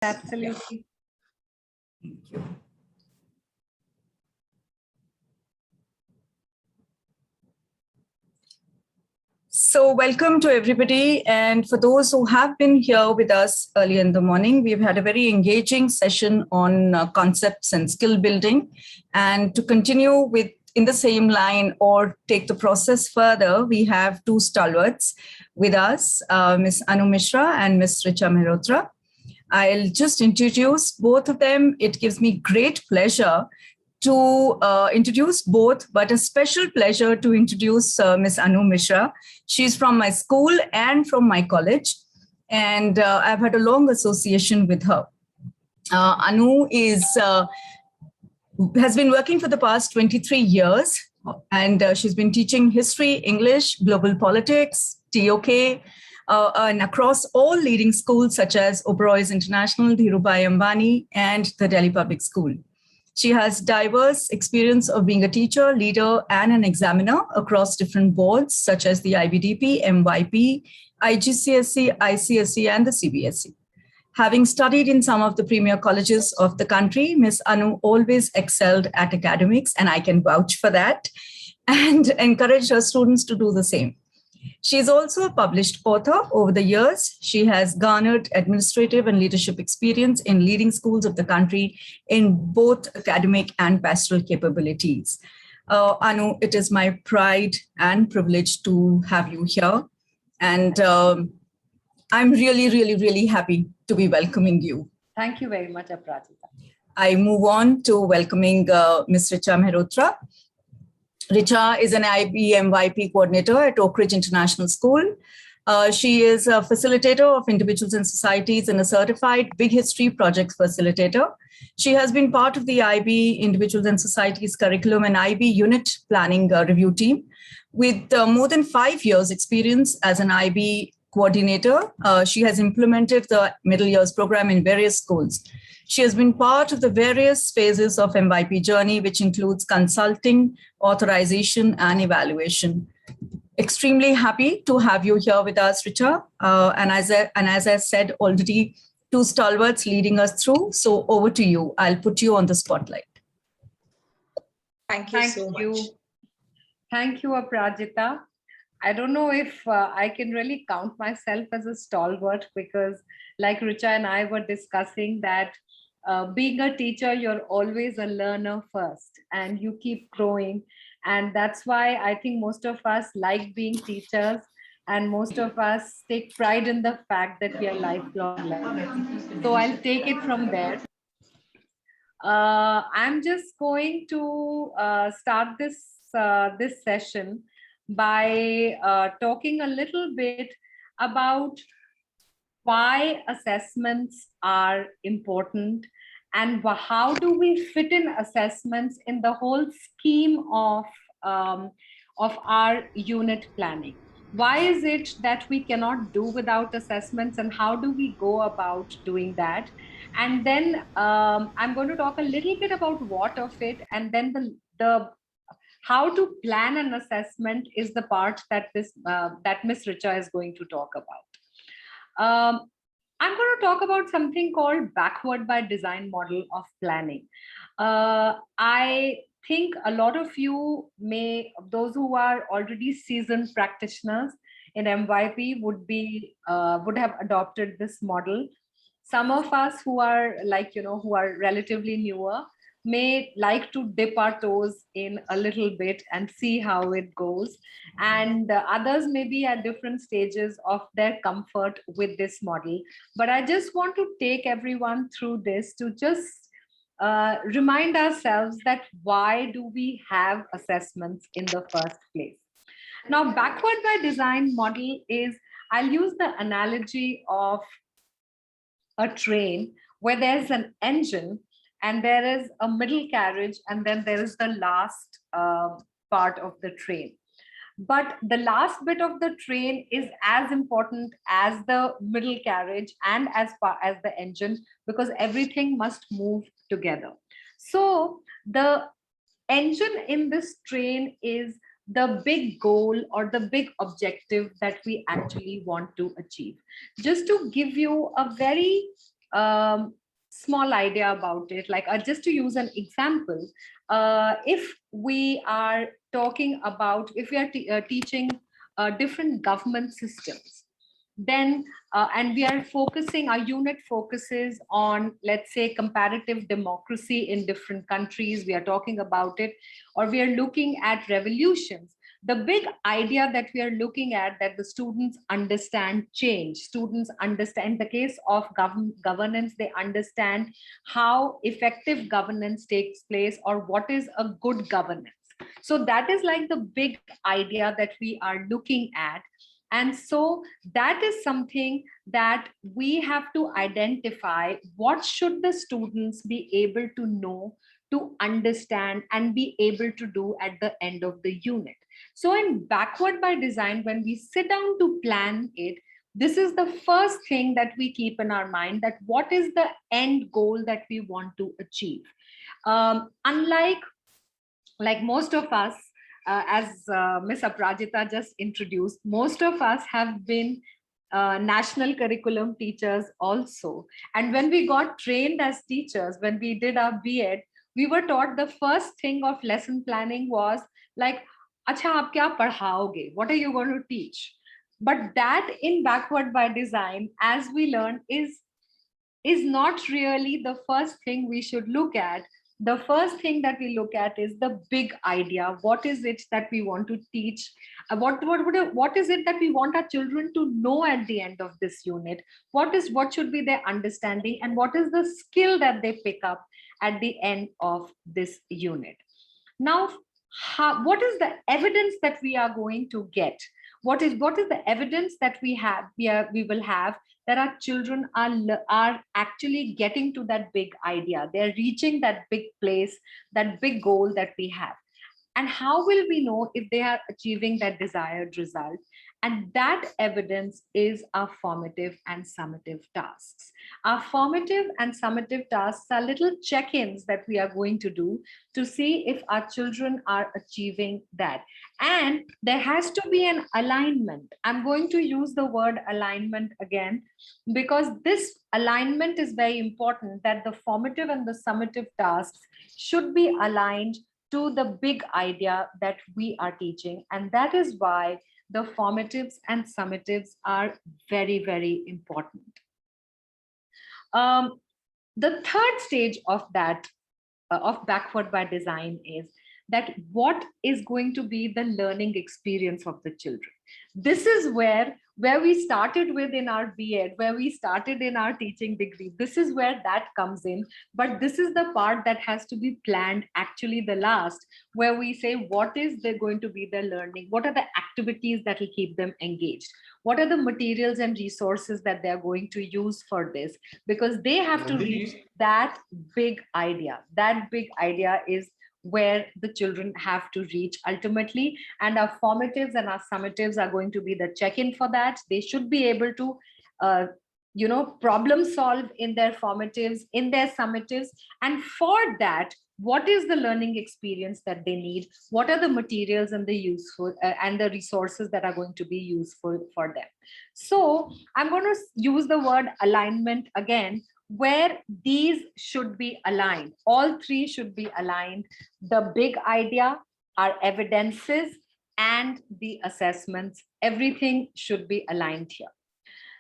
absolutely. Thank you. So welcome to everybody. And for those who have been here with us early in the morning, we've had a very engaging session on concepts and skill building. And to continue with in the same line or take the process further, we have two stalwarts with us, Ms. Anu Mishra and Ms. Richa Mehrotra. I'll just introduce both of them. It gives me great pleasure to introduce both, but a special pleasure to introduce Ms. Anu Mishra. She's from my school and from my college, and I've had a long association with her. Anu has been working for the past 23 years, and she's been teaching history, English, global politics, TOK, and across all leading schools such as Oberoi's International, Dhirubhai Ambani, and the Delhi Public School. She has diverse experience of being a teacher, leader, and an examiner across different boards such as the IBDP, MYP, IGCSE, ICSE, and the CBSE. Having studied in some of the premier colleges of the country, Ms. Anu always excelled at academics, and I can vouch for that, and encouraged her students to do the same. She's also a published author. Over the years, she has garnered administrative and leadership experience in leading schools of the country in both academic and pastoral capabilities. Anu, it is my pride and privilege to have you here. And I'm really, really, really happy to be welcoming you. Thank you very much, Aparajita. I move on to welcoming Ms. Richa Mehrotra. Richa is an IB MYP coordinator at Oak Ridge International School. She is a facilitator of individuals and societies and a certified Big History Projects facilitator. She has been part of the IB Individuals and Societies curriculum and IB unit planning review team. With more than 5 years experience as an IB coordinator, she has implemented the middle years program in various schools. She has been part of the various phases of MYP journey, which includes consulting, authorization, and evaluation. Extremely happy to have you here with us, Richa. And as I said already, two stalwarts leading us through. So over to you. I'll put you on the spotlight. Thank you so much. Thank you, Aparajita. I don't know if I can really count myself as a stalwart because like Richa and I were discussing that being a teacher, you're always a learner first and you keep growing. And that's why I think most of us like being teachers and most of us take pride in the fact that we are lifelong learners. So I'll take it from there. I'm just going to start this session by talking a little bit about why assessments are important and how do we fit in assessments in the whole scheme of our unit planning. Why is it that we cannot do without assessments and how do we go about doing that? And then I'm going to talk a little bit about what of it, and then the how to plan an assessment is the part that that Ms. Richa is going to talk about. I'm going to talk about something called backward by design model of planning. I think a lot of you those who are already seasoned practitioners in MYP would have adopted this model. Some of us who are who are relatively newer may like to dip our toes in a little bit and see how it goes. And others may be at different stages of their comfort with this model. But I just want to take everyone through this to just remind ourselves that why do we have assessments in the first place? Now, backward by design model is, I'll use the analogy of a train where there's an engine and there is a middle carriage, and then there is the last part of the train. But the last bit of the train is as important as the middle carriage and as the engine, because everything must move together. So the engine in this train is the big goal or the big objective that we actually want to achieve. Just to give you a very small idea about it. Like just to use an example, if we are talking about, if we are teaching different government systems, then and we are focusing, our unit focuses on, let's say, comparative democracy in different countries, we are talking about it, or we are looking at revolutions. The big idea that we are looking at, that the students understand change, students understand, in the case of governance, they understand how effective governance takes place, or what is a good governance. So that is like the big idea that we are looking at. And so that is something that we have to identify. What should the students be able to know, to understand, and be able to do at the end of the unit? So in backward by design, when we sit down to plan it, this is the first thing that we keep in our mind, that what is the end goal that we want to achieve. Unlike like most of us, as Ms. Aprajita just introduced, most of us have been national curriculum teachers also. And when we got trained as teachers, when we did our B.Ed, we were taught the first thing of lesson planning was like, acha, aap kya padhaoge? What are you going to teach? But that in backward by design, as we learn, is not really the first thing we should look at. The first thing that we look at is the big idea. What is it that we want to teach? What is it that we want our children to know at the end of this unit? What should be their understanding, and what is the skill that they pick up at the end of this unit? Now, what is the evidence that we are going to get? What is the evidence that we will have that our children are actually getting to that big idea? They're reaching that big place, that big goal that we have. And how will we know if they are achieving that desired result? And that evidence is our formative and summative tasks. Our formative and summative tasks are little check-ins that we are going to do to see if our children are achieving that. And there has to be an alignment. I'm going to use the word alignment again, because this alignment is very important, that the formative and the summative tasks should be aligned to the big idea that we are teaching. And that is why the formatives and summatives are very, very important. The third stage of that, of backward by design, is that what is going to be the learning experience of the children. This is where we started with in our B.Ed, where we started in our teaching degree. This is where that comes in. But this is the part that has to be planned, actually the last, where we say, what is going to be the learning? What are the activities that will keep them engaged? What are the materials and resources that they're going to use for this? Because they have to reach that big idea. That big idea is where the children have to reach ultimately. And our formatives and our summatives are going to be the check-in for that. They should be able to problem solve in their formatives, in their summatives. And for that, what is the learning experience that they need? What are the materials and the useful and the resources that are going to be useful for them? So I'm going to use the word alignment again, where these should be aligned. All three should be aligned. The big idea, our evidences, and the assessments, everything should be aligned here.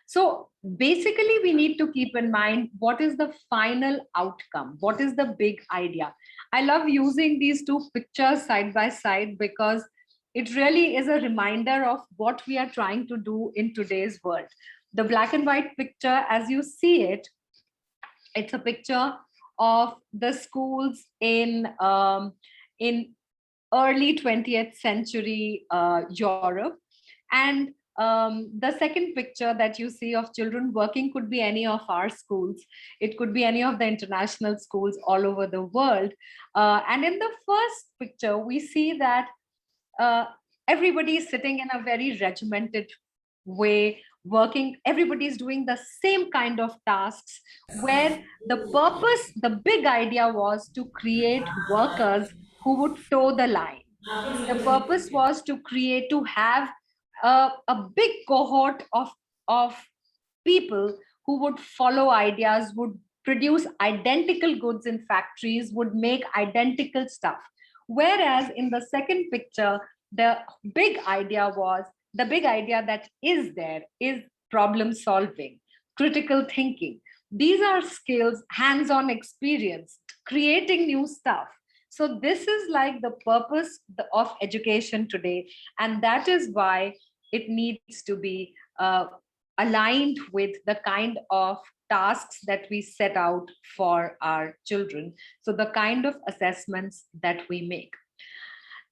So basically, we need to keep in mind, what is the final outcome? What is the big idea? I love using these two pictures side by side, because it really is a reminder of what we are trying to do in today's world. The black and white picture, as you see it, it's a picture of the schools in early 20th century Europe. And the second picture that you see of children working could be any of our schools. It could be any of the international schools all over the world. And in the first picture, we see that everybody is sitting in a very regimented way, working. Everybody's doing the same kind of tasks, where the purpose, the big idea was to create workers who would toe the line. The purpose was to have a big cohort of people who would follow ideas, would produce identical goods in factories, would make identical stuff. Whereas in the second picture, the big idea that is there is problem solving, critical thinking. These are skills, hands-on experience, creating new stuff. So this is like the purpose of education today. And that is why it needs to be aligned with the kind of tasks that we set out for our children. So the kind of assessments that we make.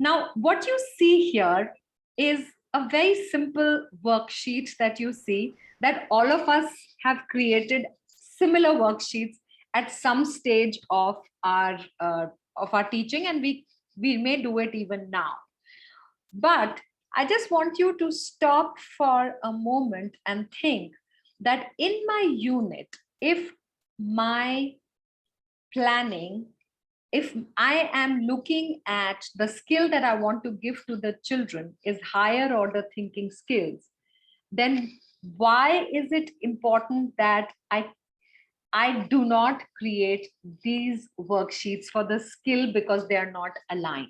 Now, what you see here is a very simple worksheet that you see that all of us have created similar worksheets at some stage of our teaching, and we may do it even now. But I just want you to stop for a moment and think that in my unit, if my planning, if I am looking at the skill that I want to give to the children is higher order thinking skills, then why is it important that I do not create these worksheets for the skill because they are not aligned?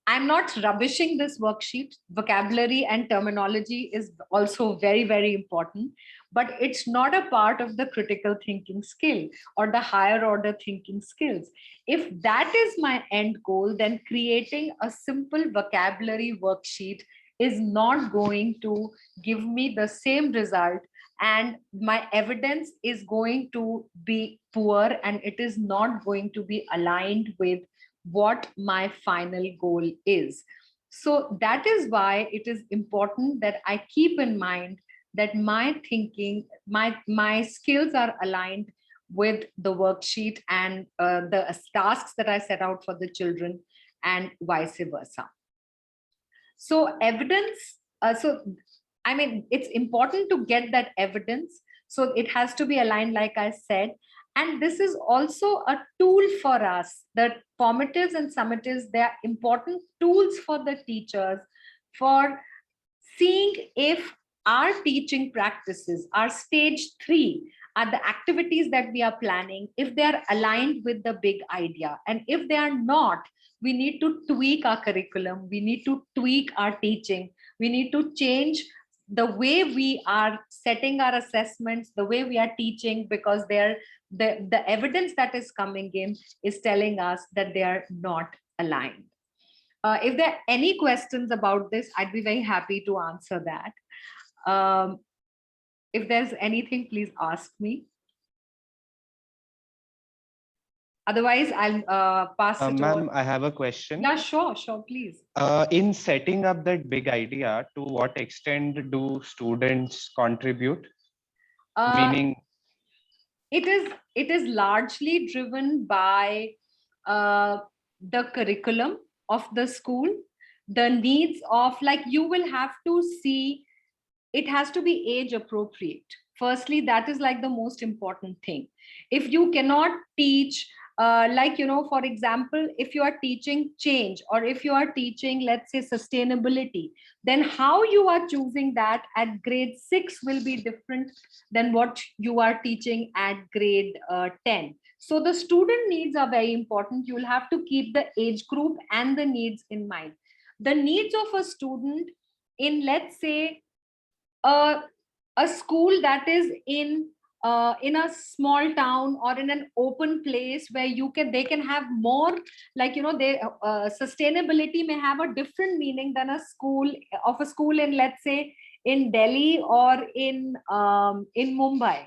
I'm not rubbishing this worksheet. Vocabulary and terminology is also very, very important, but it's not a part of the critical thinking skill or the higher order thinking skills. If that is my end goal, then creating a simple vocabulary worksheet is not going to give me the same result, and my evidence is going to be poor, and it is not going to be aligned with what my final goal is. So that is why it is important that I keep in mind that my thinking, my skills are aligned with the worksheet and the tasks that I set out for the children, and vice versa. So evidence, I mean, it's important to get that evidence. So it has to be aligned, like I said. And this is also a tool for us. The formatives and summatives, they are important tools for the teachers for seeing if our teaching practices, our stage 3, are the activities that we are planning, if they are aligned with the big idea. And if they are not, we need to tweak our curriculum, we need to tweak our teaching, we need to change the way we are setting our assessments, the way we are teaching, because the evidence that is coming in is telling us that they are not aligned. If there are any questions about this, I'd be very happy to answer that. If there's anything, please ask me. Otherwise, I'll pass it Ma'am, on. I have a question. Yeah, sure, please. In setting up that big idea, to what extent do students contribute? Meaning, it is largely driven by the curriculum of the school, the needs of, like, you will have to see, it has to be age appropriate. Firstly, that is like the most important thing. If you cannot teach, like, for example, if you are teaching change, or if you are teaching, let's say, sustainability, then how you are choosing that at grade 6 will be different than what you are teaching at grade 10. So the student needs are very important. You will have to keep the age group and the needs in mind. The needs of a student in, let's say, a school that is in a small town or in an open place where they can have more, like, sustainability may have a different meaning than a school in, let's say, in Delhi or in Mumbai.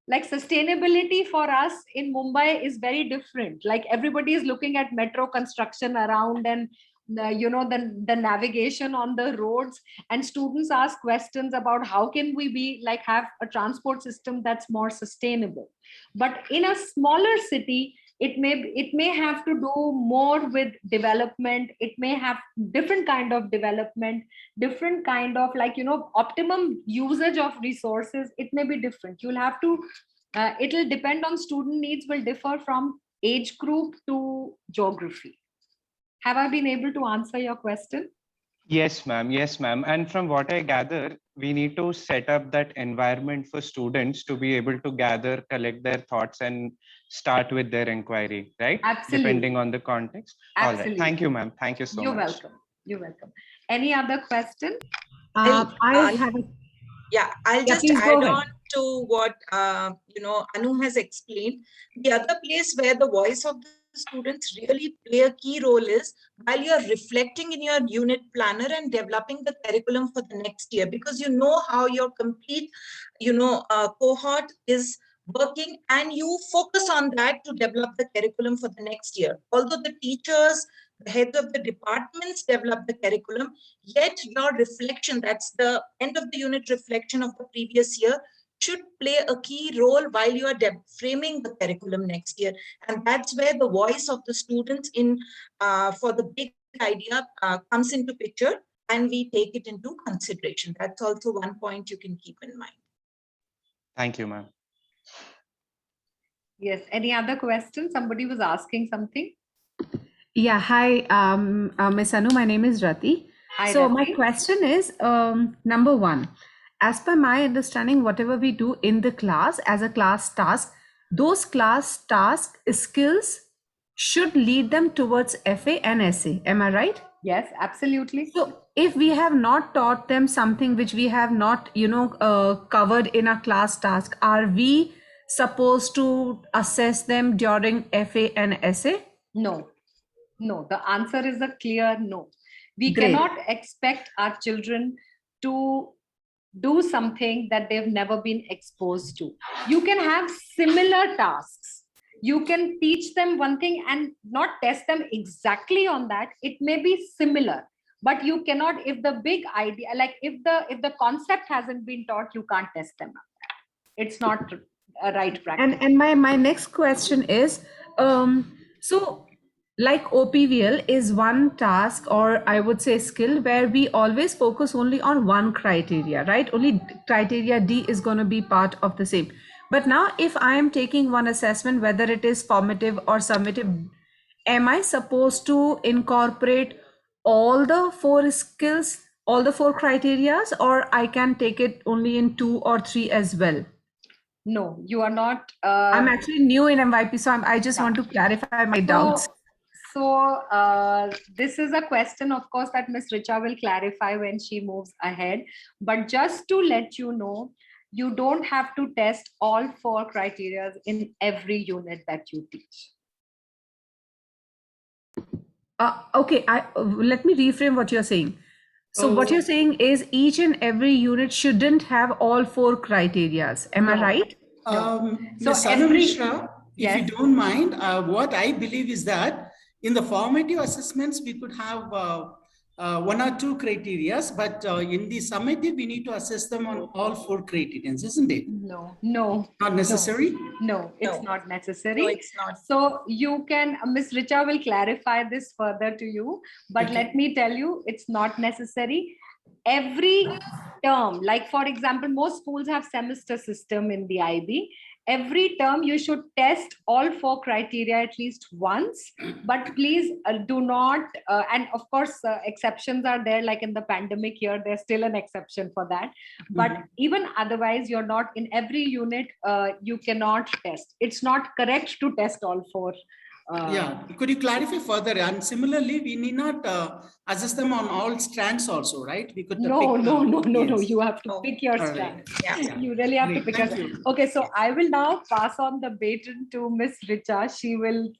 Like, sustainability for us in Mumbai is very different. Like, everybody is looking at metro construction around, and the navigation on the roads, and students ask questions about how can we have a transport system that's more sustainable. But in a smaller city, it may have to do more with development. It may have different kind of development, different kind of, optimum usage of resources. It may be different. You'll have to it'll depend on student needs, will differ from age group to geography. Have I been able to answer your question? yes, ma'am. Yes, ma'am. And from what I gather, we need to set up that environment for students to be able to gather, collect their thoughts and start with their inquiry, right? Absolutely. Depending on the context. Absolutely. All right. Thank you, ma'am. Thank you so You're much. welcome. You're welcome. Any other question? I'll just please add go ahead. on to what Anu has explained. The other place where the voice of the students really play a key role is while you're reflecting in your unit planner and developing the curriculum for the next year, because you know how your complete cohort is working, and you focus on that to develop the curriculum for the next year. Although the teachers, the heads of the departments develop the curriculum, yet your reflection, that's the end of the unit reflection of the previous year, should play a key role while you are framing the curriculum next year. And that's where the voice of the students in for the big idea comes into picture, and we take it into consideration. That's also one point you can keep in mind. Thank you, ma'am. Yes. Any other questions? Somebody was asking something. Yeah, hi, Miss Anu, my name is Rati. Hi, So Rati. my question is, number one, as per my understanding, whatever we do in the class as a class task, those class task skills should lead them towards FA and SA. Am I right? Yes, absolutely. So if we have not taught them something which we have not, covered in a class task, are we supposed to assess them during FA and SA? No. No, the answer is a clear no. We Great. cannot expect our children to do something that they've never been exposed to. You can have similar tasks. You can teach them one thing and not test them exactly on that. It may be similar, but you cannot, if the big idea, like if the concept hasn't been taught, you can't test them on that. It's not a right practice. And my next question is, so like OPVL is one task, or I would say skill, where we always focus only on one criteria, right? Only criteria D is going to be part of the same. But now if I am taking one assessment, whether it is formative or summative, am I supposed to incorporate all the four skills, all the four criterias, or I can take it only in 2 or 3 as well? No, you are not. I'm actually new in MYP, so I just want to clarify my doubts. So this is a question, of course, that Ms. Richa will clarify when she moves ahead. But just to let you know, you don't have to test all 4 criteria in every unit that you teach. Okay, let me reframe what you're saying. So what you're saying is each and every unit shouldn't have all 4 criterias. Am I right? So Mishra, if you don't mind, what I believe is that in the formative assessments, we could have 1 or 2 criteria, but in the summative, we need to assess them on all 4 criterions, isn't it? No. Not necessary? No, it's not necessary. No, it's not. So you can, Ms. Richa will clarify this further to you, but Okay. let me tell you, it's not necessary. Every term, like for example, most schools have semester system in the IB. Every term you should test all 4 criteria at least once, but please do not, and of course exceptions are there, like in the pandemic year, there's still an exception for that. But even otherwise, you're not in every unit, you cannot test. It's not correct to test all 4. Yeah, could you clarify further? And similarly, we need not assess them on all strands also, right? We could No. You have to No. pick your All strand. Yeah. You really have to Great, pick thank a. you. Okay, so I will now pass on the baton to Miss Richa. She will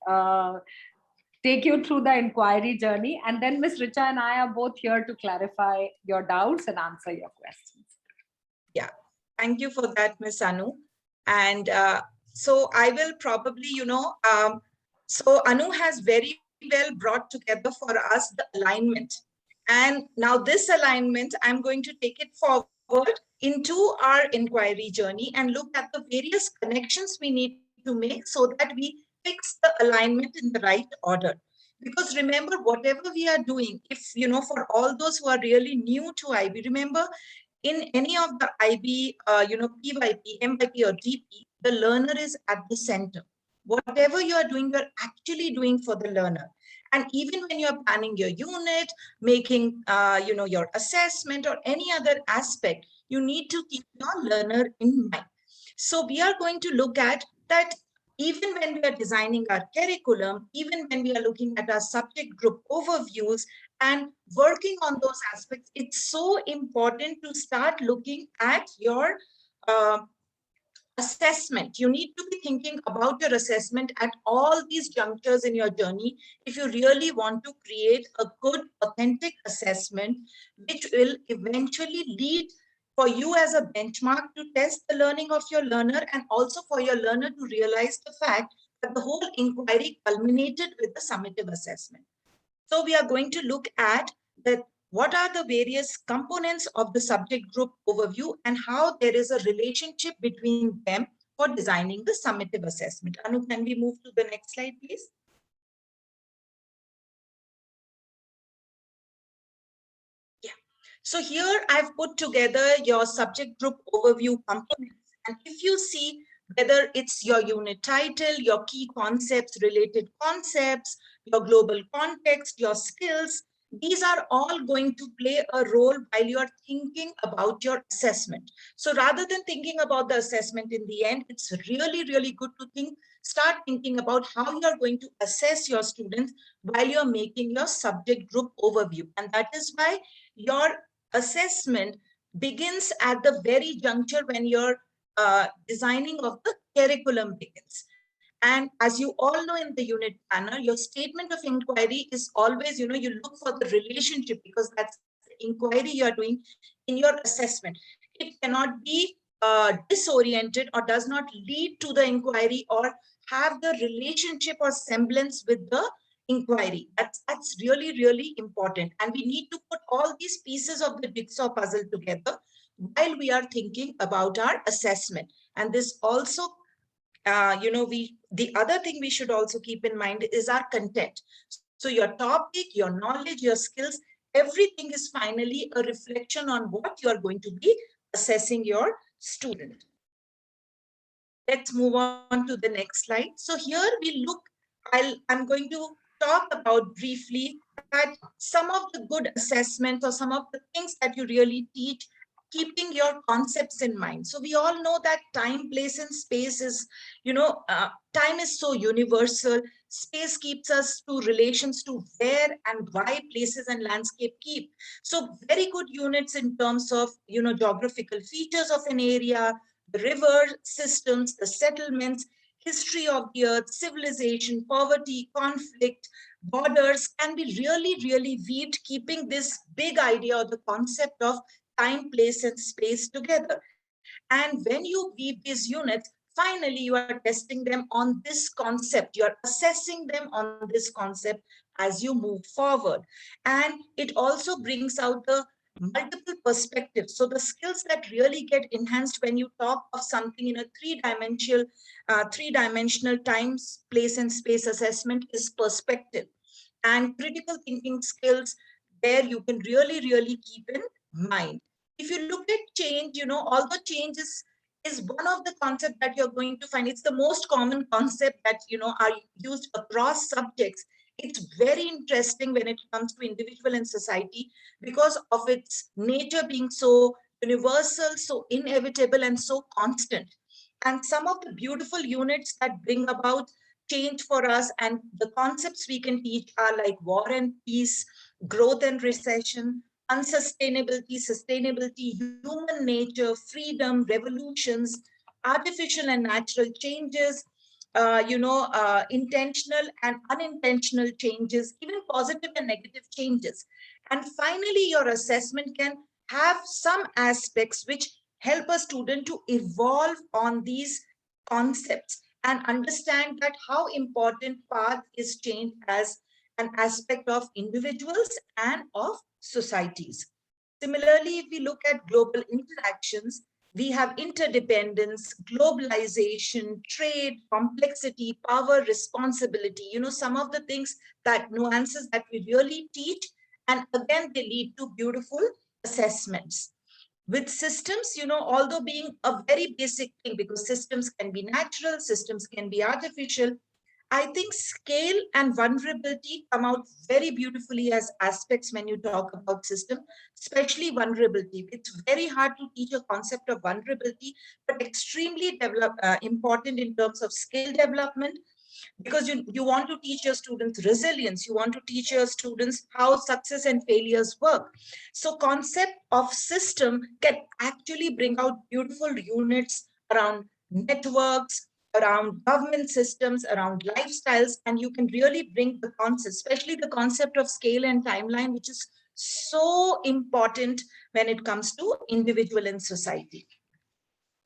take you through the inquiry journey, and then Miss Richa and I are both here to clarify your doubts and answer your questions. Yeah, thank you for that, Miss Anu. And so I will probably, so Anu has very well brought together for us the alignment. And now this alignment, I'm going to take it forward into our inquiry journey and look at the various connections we need to make so that we fix the alignment in the right order. Because remember, whatever we are doing, if, for all those who are really new to IB, remember, in any of the IB, PYP, MYP or DP, the learner is at the center. Whatever you are doing, you're actually doing for the learner. And even when you're planning your unit, making, your assessment or any other aspect, you need to keep your learner in mind. So we are going to look at that even when we are designing our curriculum, even when we are looking at our subject group overviews and working on those aspects, it's so important to start looking at your assessment. You need to be thinking about your assessment at all these junctures in your journey if you really want to create a good, authentic assessment, which will eventually lead for you as a benchmark to test the learning of your learner, and also for your learner to realize the fact that the whole inquiry culminated with the summative assessment. So we are going to look at that what are the various components of the subject group overview and how there is a relationship between them for designing the summative assessment. Anu, can we move to the next slide, please? Yeah. So here I've put together your subject group overview components. And if you see whether it's your unit title, your key concepts, related concepts, your global context, your skills, these are all going to play a role while you're thinking about your assessment. So rather than thinking about the assessment in the end, it's really, really good to start thinking about how you're going to assess your students while you're making your subject group overview. And that is why your assessment begins at the very juncture when your designing of the curriculum begins. And as you all know, in the unit planner, your statement of inquiry is always, you look for the relationship, because that's the inquiry you're doing in your assessment. It cannot be disoriented or does not lead to the inquiry or have the relationship or semblance with the inquiry. That's really, really important. And we need to put all these pieces of the jigsaw puzzle together while we are thinking about our assessment. And this also, the other thing we should also keep in mind is our content. So your topic, your knowledge, your skills, everything is finally a reflection on what you are going to be assessing your student. Let's move on to the next slide. So here we look, I'm going to talk about briefly that some of the good assessments or some of the things that you really teach, keeping your concepts in mind. So we all know that time, place, and space is, time is so universal. Space keeps us to relations to where and why places and landscape keep. So very good units in terms of, geographical features of an area, the river systems, the settlements, history of the earth, civilization, poverty, conflict, borders can be really, really weaved, keeping this big idea or the concept of time, place, and space together. And when you weave these units, finally you are testing them on this concept. You are assessing them on this concept as you move forward. And it also brings out the multiple perspectives. So the skills that really get enhanced when you talk of something in a three-dimensional time, place, and space assessment is perspective and critical thinking skills, where you can really, really keep in mind. If you look at change, although change is one of the concepts that you're going to find, it's the most common concept that, are used across subjects. It's very interesting when it comes to individual and society because of its nature being so universal, so inevitable, and so constant. And some of the beautiful units that bring about change for us and the concepts we can teach are like war and peace, growth and recession, unsustainability, sustainability, human nature, freedom, revolutions, artificial and natural changes, intentional and unintentional changes, even positive and negative changes. And finally, your assessment can have some aspects which help a student to evolve on these concepts and understand that how important path is change as an aspect of individuals and of societies. Similarly, if we look at global interactions, we have interdependence, globalization, trade, complexity, power, responsibility, some of the things, that nuances that we really teach. And again, they lead to beautiful assessments. With systems, although being a very basic thing, because systems can be natural, systems can be artificial, I think scale and vulnerability come out very beautifully as aspects when you talk about system, especially vulnerability. It's very hard to teach a concept of vulnerability, but extremely important in terms of skill development, because you want to teach your students resilience, you want to teach your students how success and failures work. So concept of system can actually bring out beautiful units around networks, around government systems, around lifestyles, and you can really bring the concept, especially the concept of scale and timeline, which is so important when it comes to individual and society.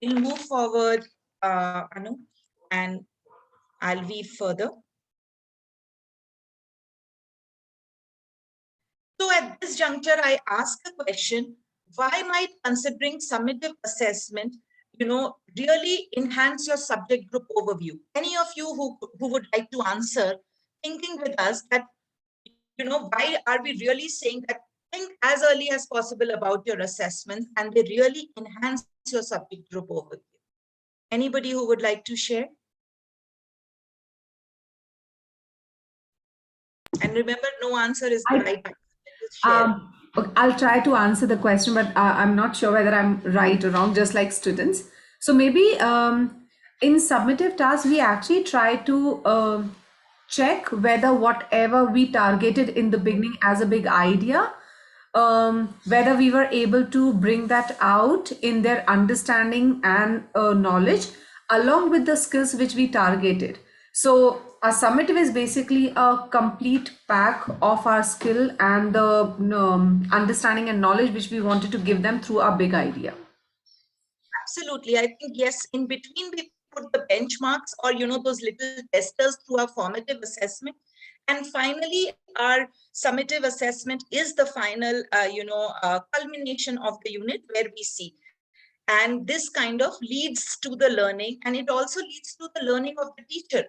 We'll move forward, Anu, and I'll weave further. So at this juncture, I ask a question: why might considering summative assessment, really enhance your subject group overview? Any of you who would like to answer, thinking with us that, why are we really saying that think as early as possible about your assessments and they really enhance your subject group overview? Anybody who would like to share? And remember, no answer is the right answer. Just share. I'll try to answer the question, but I'm not sure whether I'm right or wrong, just like students. So maybe in summative tasks, we actually try to check whether whatever we targeted in the beginning as a big idea, whether we were able to bring that out in their understanding and knowledge along with the skills which we targeted. So a summative is basically a complete pack of our skill and the understanding and knowledge which we wanted to give them through our big idea. Absolutely. I think, yes, in between we put the benchmarks or, those little testers through our formative assessment. And finally, our summative assessment is the final, culmination of the unit where we see. And this kind of leads to the learning, and it also leads to the learning of the teacher.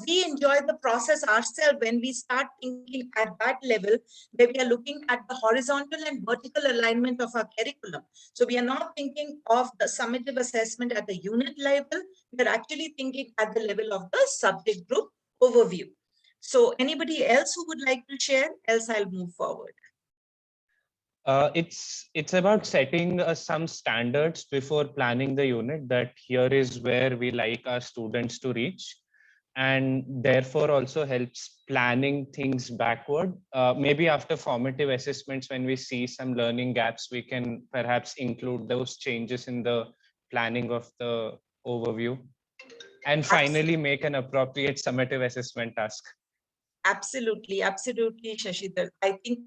We enjoy the process ourselves when we start thinking at that level, where we are looking at the horizontal and vertical alignment of our curriculum. So we are not thinking of the summative assessment at the unit level, we're actually thinking at the level of the subject group overview. So anybody else who would like to share? Else I'll move forward. It's about setting some standards before planning the unit, that here is where we like our students to reach, and therefore also helps planning things backward. Maybe after formative assessments, when we see some learning gaps, we can perhaps include those changes in the planning of the overview, and finally make an appropriate summative assessment task. Absolutely, Shashidhar. I think,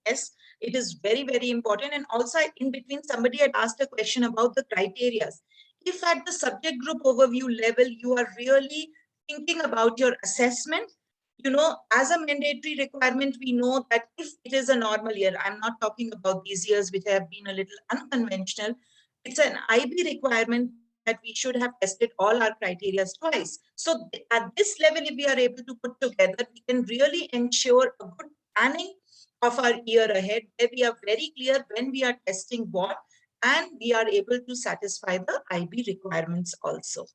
yes, it is very, very important. And also in between, somebody had asked a question about the criteria. If at the subject group overview level, you are really thinking about your assessment, as a mandatory requirement, we know that if it is a normal year, I'm not talking about these years which have been a little unconventional, it's an IB requirement that we should have tested all our criteria twice. So at this level, if we are able to put together, we can really ensure a good planning of our year ahead, where we are very clear when we are testing what, and we are able to satisfy the IB requirements also.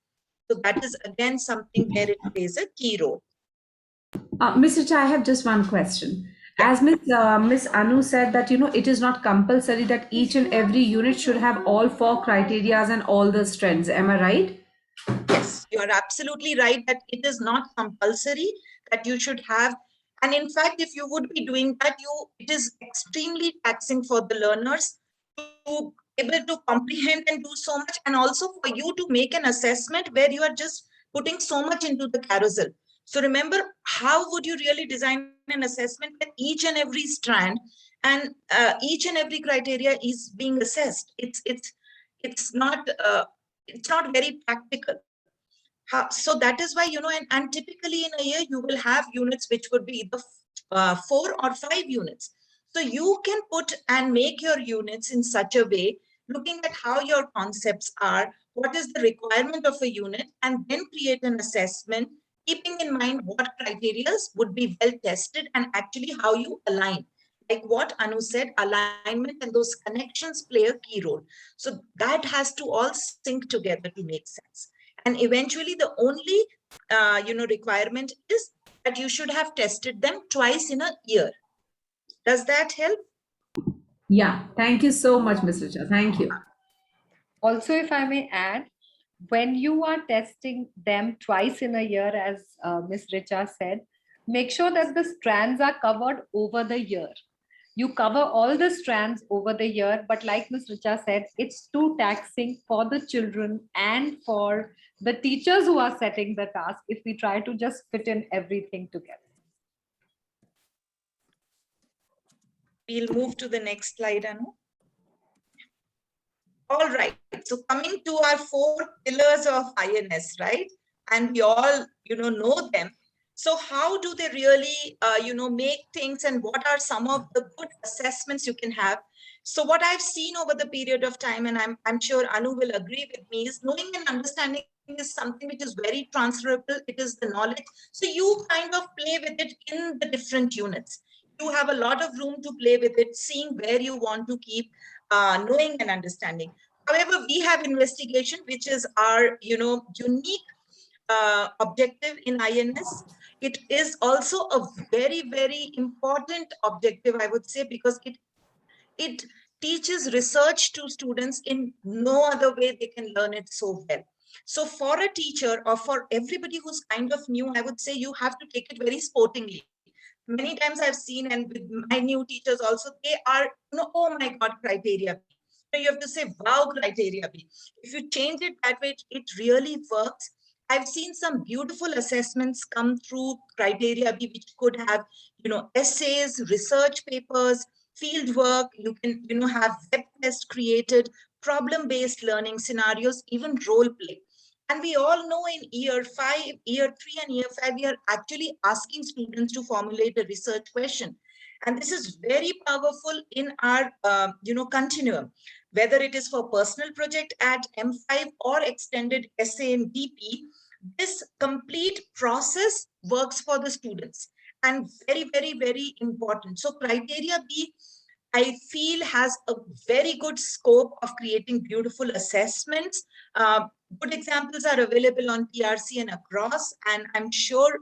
So that is again something where it plays a key role. Mr. Chai, I have just one question. Yeah. As Miss Anu said that it is not compulsory that each and every unit should have all 4 criterias and all the strengths. Am I right? Yes, you are absolutely right that it is not compulsory that you should have. And in fact, if you would be doing that, it is extremely taxing for the learners to be able to comprehend and do so much, and also for you to make an assessment where you are just putting so much into the carousel. So remember, how would you really design an assessment where each and every strand and each and every criteria is being assessed? It's not very practical. So that is why, and typically in a year, you will have units which would be either 4 or 5 units. So you can put and make your units in such a way, looking at how your concepts are, what is the requirement of a unit, and then create an assessment, keeping in mind what criteria would be well tested and actually how you align. Like what Anu said, alignment and those connections play a key role. So that has to all sync together to make sense. And eventually, the only requirement is that you should have tested them twice in a year. Does that help? Yeah, thank you so much, Ms. Richa. Thank you. Also, if I may add, when you are testing them twice in a year, as Ms. Richa said, make sure that the strands are covered over the year. You cover all the strands over the year, but like Ms. Richa said, it's too taxing for the children and for the teachers who are setting the task if we try to just fit in everything together. We'll move to the next slide, Anu. All right, so coming to our 4 pillars of INS, right? And we all, know them. So how do they really, make things, and what are some of the good assessments you can have? So what I've seen over the period of time, and I'm sure Anu will agree with me, is knowing and understanding is something which is very transferable. It is the knowledge. So you kind of play with it in the different units. You have a lot of room to play with it, seeing where you want to keep knowing and understanding. However, we have investigation, which is our, unique objective in INS. It is also a very, very important objective, I would say, because it teaches research to students in no other way they can learn it so well. So for a teacher or for everybody who's kind of new, I would say you have to take it very sportingly. Many times I've seen, and with my new teachers also, they are, oh my God, criteria. So you have to say, wow, criteria B. If you change it that way, it really works. I've seen some beautiful assessments come through criteria B, which could have, essays, research papers, field work. You can, have web tests created, problem-based learning scenarios, even role play. And we all know in year 5, year 3 and year 5, we are actually asking students to formulate a research question. And this is very powerful in our, continuum, whether it is for personal project at M5 or extended essay in DP. This complete process works for the students, and very, very, very important. So criteria B, I feel, has a very good scope of creating beautiful assessments. Good examples are available on TRC and across, and I'm sure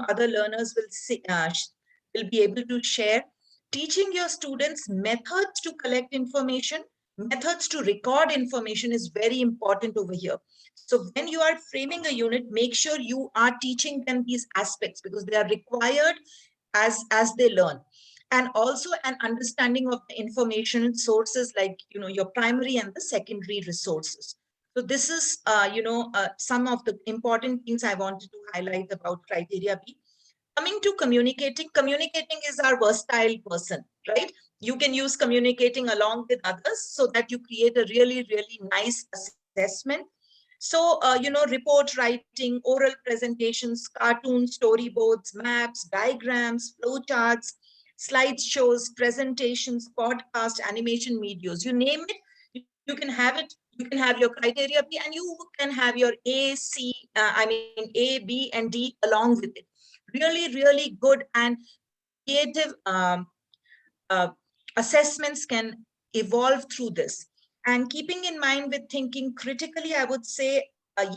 other learners will be able to share. Teaching your students methods to collect information, methods to record information is very important over here. So when you are framing a unit, make sure you are teaching them these aspects, because they are required as they learn. And also an understanding of the information sources, like your primary and the secondary resources. So this is some of the important things I wanted to highlight about criteria B. Coming to communicating is our versatile person, right? You can use communicating along with others so that you create a really, really nice assessment. So, report writing, oral presentations, cartoons, storyboards, maps, diagrams, flowcharts, slideshows, presentations, podcast, animation videos, you name it, you can have it. You can have your criteria B, and you can have your A, A, B, and D along with it. Really, really good and creative assessments can evolve through this. And keeping in mind with thinking critically, I would say,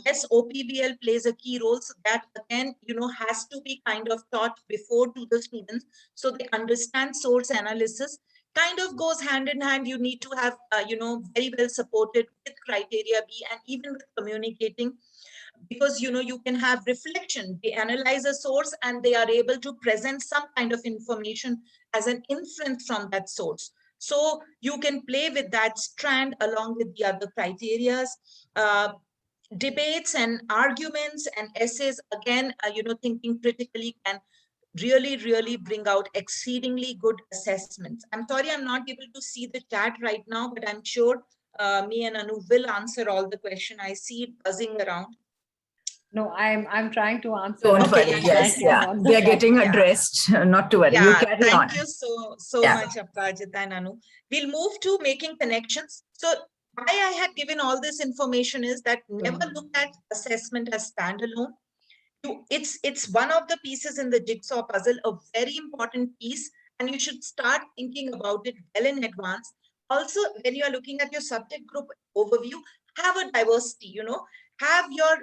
yes, OPVL plays a key role. So that again, has to be kind of taught before to the students, so they understand source analysis. Kind of goes hand in hand. You need to have, very well supported with criteria B and even with communicating, because you can have reflection. They analyze a source and they are able to present some kind of information as an inference from that source. So you can play with that strand along with the other criterias. Debates and arguments and essays, again, thinking critically can really, really bring out exceedingly good assessments. I'm sorry I'm not able to see the chat right now, but I'm sure me and Anu will answer all the question. I see it buzzing around. No, I'm trying to answer. Don't worry. Yes, yeah. They are getting addressed. Not to worry. Yeah, you carry on. Thank you so much, Aparajita and Anu. We'll move to making connections. So why I had given all this information is that never look at assessment as standalone. It's one of the pieces in the jigsaw puzzle, a very important piece, and you should start thinking about it well in advance. Also, when you are looking at your subject group overview, have a diversity, Have your,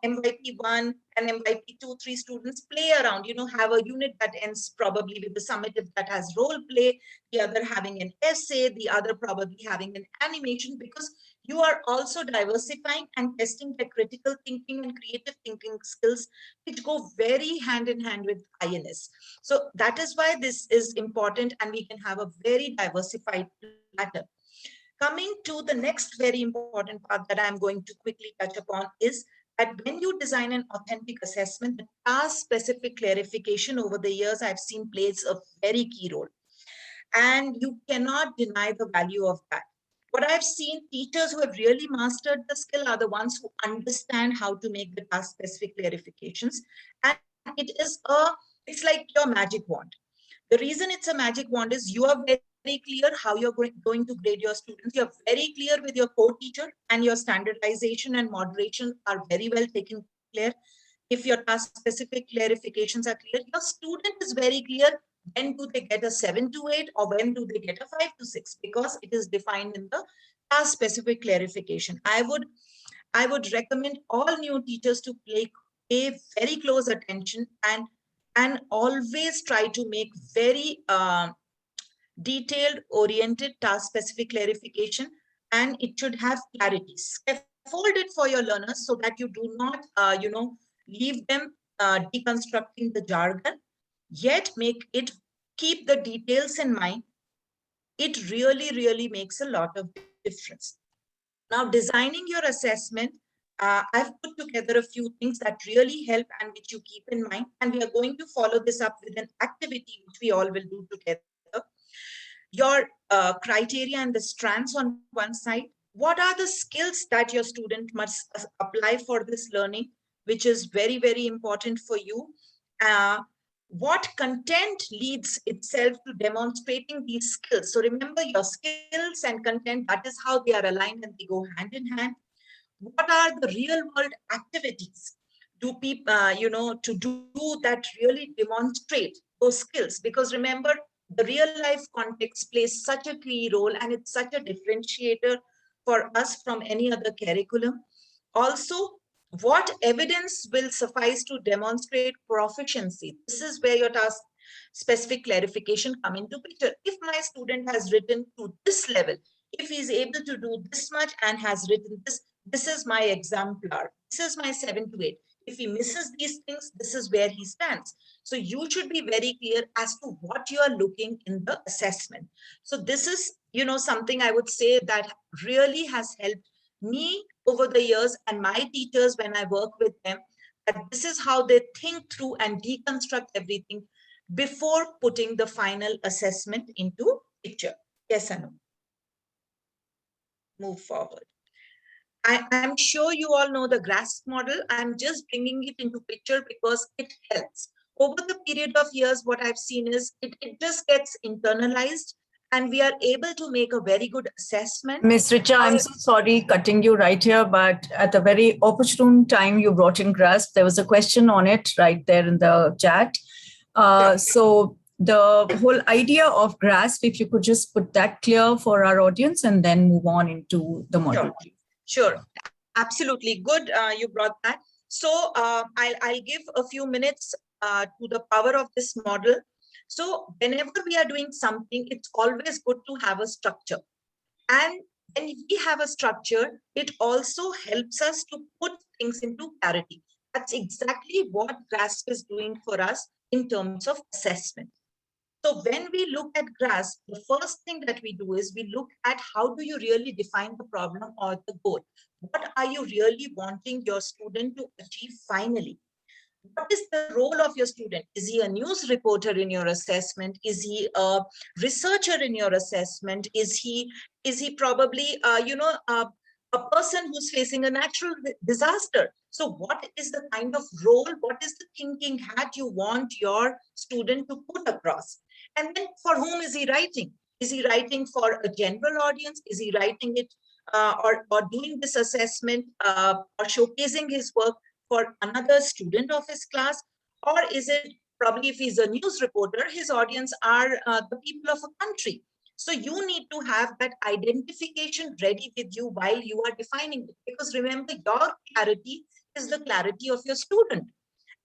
MYP1 and MYP2, 3 students play around, have a unit that ends probably with the summative that has role play, the other having an essay, the other probably having an animation, because you are also diversifying and testing their critical thinking and creative thinking skills, which go very hand in hand with INS. So that is why this is important, and we can have a very diversified platter. Coming to the next very important part that I'm going to quickly touch upon is that when you design an authentic assessment, the task-specific clarification over the years I've seen plays a very key role. And you cannot deny the value of that. What I've seen, teachers who have really mastered the skill are the ones who understand how to make the task-specific clarifications. And it's like your magic wand. The reason it's a magic wand is you are very clear how you're going to grade your students. You're very clear with your co-teacher, and your standardization and moderation are very well taken care. If your task-specific clarifications are clear, your student is very clear when do they get a 7 to 8 or when do they get a 5 to 6, because it is defined in the task-specific clarification. I would recommend all new teachers to pay very close attention and always try to make very detailed oriented task specific clarification, and it should have clarity. Scaffold it for your learners so that you do not leave them deconstructing the jargon, yet keep the details in mind. It really makes a lot of difference. Now, designing your assessment, I've put together a few things that really help and which you keep in mind. And we are going to follow this up with an activity which we all will do together. Your criteria and the strands on one side. What are the skills that your student must apply for this learning, which is very important for you? What content leads itself to demonstrating these skills? So remember, your skills and content, that is how they are aligned and they go hand in hand. What are the real world activities do people, to do that really demonstrate those skills? Because remember, the real life context plays such a key role, and it's such a differentiator for us from any other curriculum. Also, what evidence will suffice to demonstrate proficiency? This is where your task specific clarification come into picture. If my student has written to this level, if he's able to do this much and has written this is my exemplar, this is my 7 to 8. If he misses these things, this is where he stands. So you should be very clear as to what you are looking in the assessment. So this is, something I would say that really has helped me over the years and my teachers when I work with them, that this is how they think through and deconstruct everything before putting the final assessment into picture. Yes, Anu. Move forward. I'm sure you all know the GRASP model. I'm just bringing it into picture because it helps. Over the period of years, what I've seen is it just gets internalized and we are able to make a very good assessment. Ms. Richa, I'm so sorry cutting you right here, but at a very opportune time, you brought in GRASP. There was a question on it right there in the chat. So the whole idea of GRASP, if you could just put that clear for our audience and then move on into the model. Sure. Absolutely. Good. You brought that. So I'll give a few minutes to the power of this model. So whenever we are doing something, it's always good to have a structure. And when we have a structure, it also helps us to put things into clarity. That's exactly what GRASP is doing for us in terms of assessment. So when we look at GRASP, the first thing that we do is we look at how do you really define the problem or the goal? What are you really wanting your student to achieve finally? What is the role of your student? Is he a news reporter in your assessment? Is he a researcher in your assessment? Is he probably a person who's facing a natural disaster? So what is the kind of role, what is the thinking hat you want your student to put across? And then for whom is he writing? Is he writing for a general audience? Is he writing it or doing this assessment or showcasing his work for another student of his class? Or is it probably, if he's a news reporter, his audience are the people of a country? So you need to have that identification ready with you while you are defining it. Because remember, your clarity is the clarity of your student.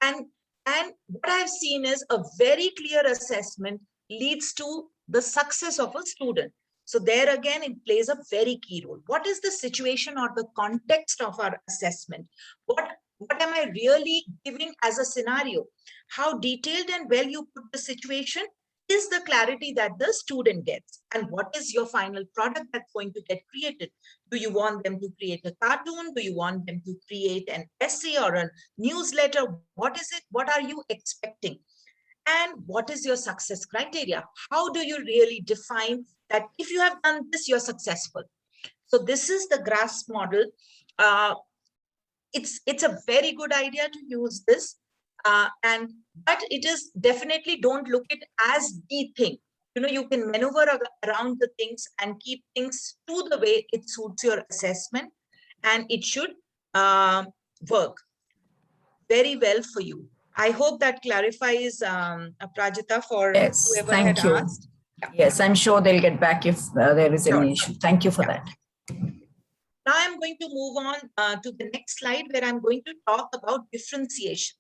And what I've seen is a very clear assessment leads to the success of a student. So there again, it plays a very key role. What is the situation or the context of our assessment? What am I really giving as a scenario? How detailed and well you put the situation is the clarity that the student gets. And what is your final product that's going to get created? Do you want them to create a cartoon? Do you want them to create an essay or a newsletter? What is it? What are you expecting? And what is your success criteria? How do you really define that if you have done this, you're successful? So this is the GRASP model. It's a very good idea to use this. But it is definitely, don't look it as the thing. You can maneuver around the things and keep things to the way it suits your assessment, and it should work very well for you. I hope that clarifies, Prajita, for whoever had asked. Yeah. Yes, I'm sure they'll get back if there is any issue. Thank you for that. Now I'm going to move on to the next slide, where I'm going to talk about differentiation.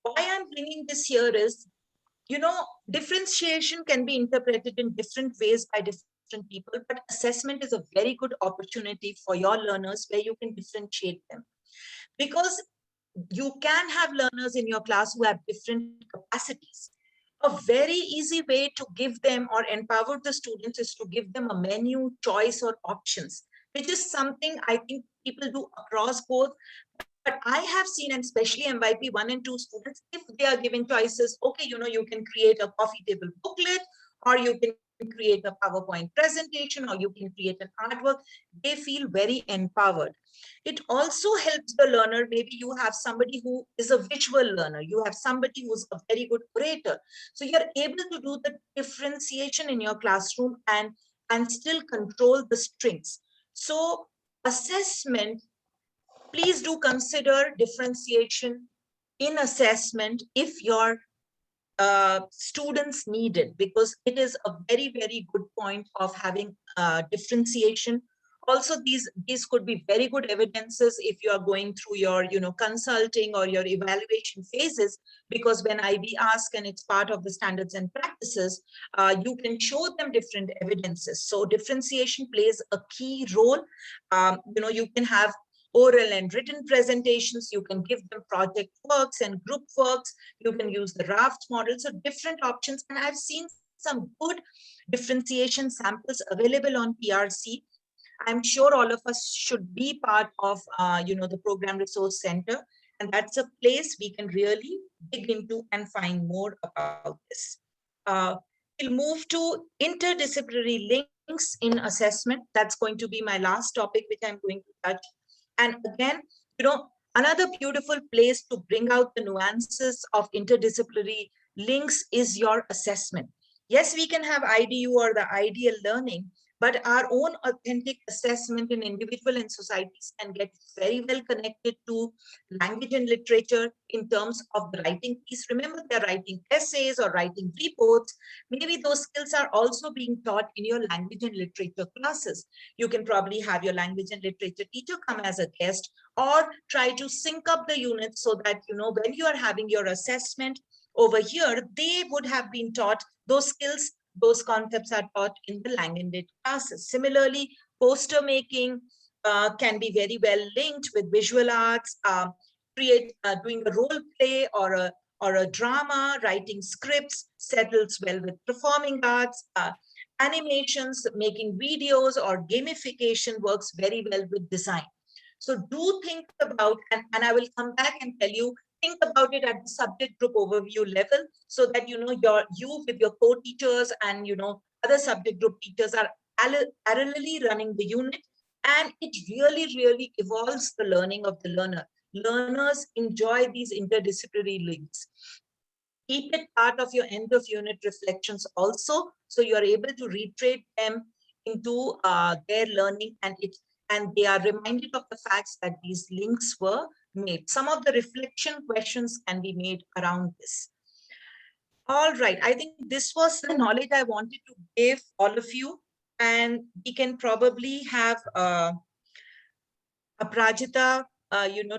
Why I'm bringing this here is, differentiation can be interpreted in different ways by different people, but assessment is a very good opportunity for your learners where you can differentiate them. Because you can have learners in your class who have different capacities. A very easy way to give them or empower the students is to give them a menu, choice, or options, which is something I think people do across both. But I have seen, and especially MYP 1 and 2 students, if they are given choices, okay, you can create a coffee table booklet, or you can create a PowerPoint presentation, or you can create an artwork, they feel very empowered. It also helps the learner. Maybe you have somebody who is a visual learner. You have somebody who's a very good orator. So you're able to do the differentiation in your classroom and still control the strings. So assessment, please do consider differentiation in assessment if your students need it, because it is a very, very good point of having differentiation. Also, these could be very good evidences if you are going through your consulting or your evaluation phases, because when IB asks and it's part of the standards and practices, you can show them different evidences. So differentiation plays a key role. You can have oral and written presentations, you can give them project works and group works, you can use the raft model, so different options. And I've seen some good differentiation samples available on PRC. I'm sure all of us should be part of the Program Resource Center, and that's a place we can really dig into and find more about this. We'll move to interdisciplinary links in assessment. That's going to be my last topic, which I'm going to touch. And again, another beautiful place to bring out the nuances of interdisciplinary links is your assessment. Yes, we can have IDU or the ideal learning, but our own authentic assessment in individual and societies can get very well connected to language and literature in terms of the writing piece. Remember, they're writing essays or writing reports. Maybe those skills are also being taught in your language and literature classes. You can probably have your language and literature teacher come as a guest, or try to sync up the units so that, when you are having your assessment over here, they would have been taught those skills. Those concepts are taught in the Lang and Lit classes. Similarly, poster making can be very well linked with visual arts, doing a role play or a drama, writing scripts settles well with performing arts, animations, making videos or gamification works very well with design. So do think about, and I will come back and tell you, think about it at the subject group overview level, so that you with your co-teachers and other subject group teachers are parallelly running the unit, and it really evolves the learning of the learner. Learners enjoy these interdisciplinary links. Keep it part of your end of unit reflections also, so you are able to reiterate them into their learning, and they are reminded of the facts that these links were made. Some of the reflection questions can be made around this. All right. I think this was the knowledge I wanted to give all of you. And we can probably have Aprajita,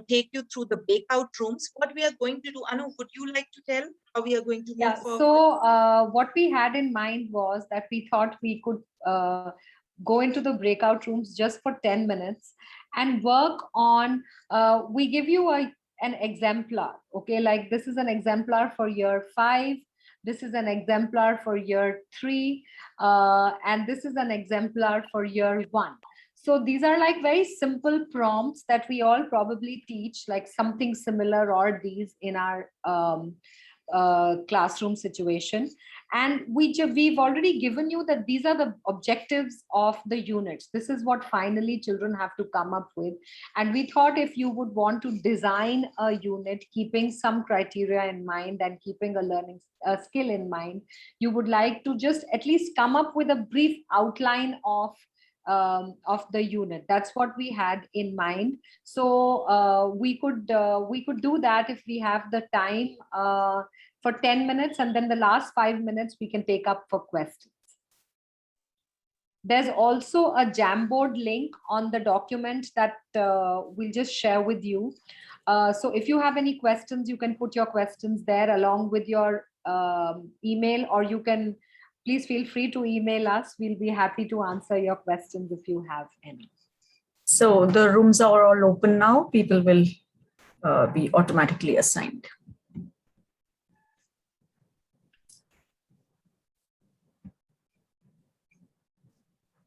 take you through the breakout rooms. What we are going to do, Anu, would you like to tell how we are going to move forward? So what we had in mind was that we thought we could go into the breakout rooms just for 10 minutes and work on, we give you an exemplar, okay? Like this is an exemplar for year 5. This is an exemplar for year 3. And this is an exemplar for year 1. So these are like very simple prompts that we all probably teach, like something similar or these in our classroom situation. And we've already given you that these are the objectives of the units. This is what finally children have to come up with. And we thought if you would want to design a unit keeping some criteria in mind and keeping a learning skill in mind, you would like to just at least come up with a brief outline of the unit. That's what we had in mind. So we could do that if we have the time for 10 minutes, and then the last 5 minutes we can take up for questions. There's also a Jamboard link on the document that we'll just share with you. So if you have any questions, you can put your questions there along with your email, or you can please feel free to email us. We'll be happy to answer your questions if you have any. So the rooms are all open now. People will be automatically assigned.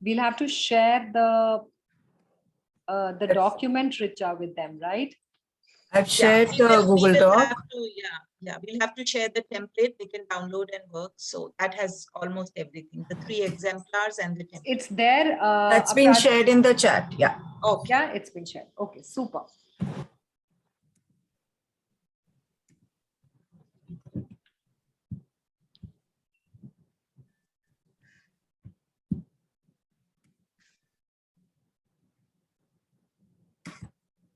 We'll have to share the document, Richa, with them, right? I've shared the Google Doc. We'll have to share the template. They can download and work. So that has almost everything, the 3 exemplars and the template. It's there. That's been shared in the chat. Yeah. Okay. Yeah, it's been shared. Okay, super.